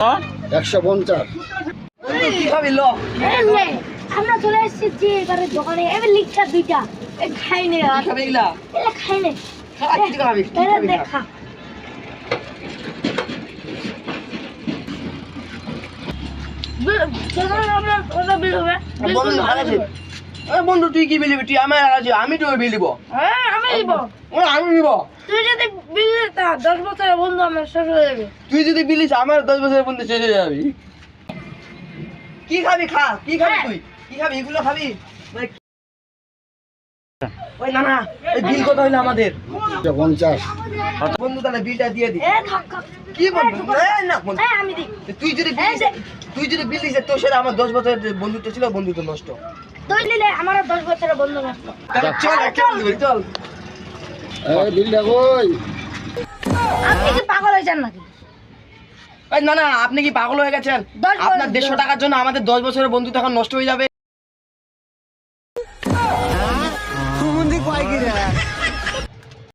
150 কি খাবি লো আমরা চলে এসেছি এবারে দোকানে এবার লিখা দুইটা খাই নে আর খাবি এগুলা এলা খাই নে কি খাবি এলা দেখা বন্ধু তুই কি বিলিবি তুই আমার আছে আমি তো বিলিব আমি দিব আমি নিব তুই যদি বিল তা 10 বছরের বন্ধু আমার শেষ হয়ে যাবে তুই যদি বিলিস আমার 10 বছরের বন্ধু শেষ হয়ে যাবি কি খাবি খা কি খাবি তুই কি খাবি এগুলো খাবি ওই না না এই বিল কত হইলো আমাদের 50 বন্ধু তাহলে বিলটা দিয়ে দি থাক থাক কি বন্ধু না বন্ধু আমি দিই তুই যদি বিলিস তোর সাথে আমার 10 বছরের বন্ধুত্ব ছিল বন্ধুত্ব নষ্ট তুই নিলে আমার 10 বছরের বন্ধু নষ্ট চল এই বিলটা কই আপনি কি পাগল হয়েছেন নাকি এই না না আপনি কি পাগল হয়ে গেছেন 10 আপনার 150 টাকার জন্য আমাদের 10 বছরের বন্ধুত্ব এখন নষ্ট হয়ে যাবে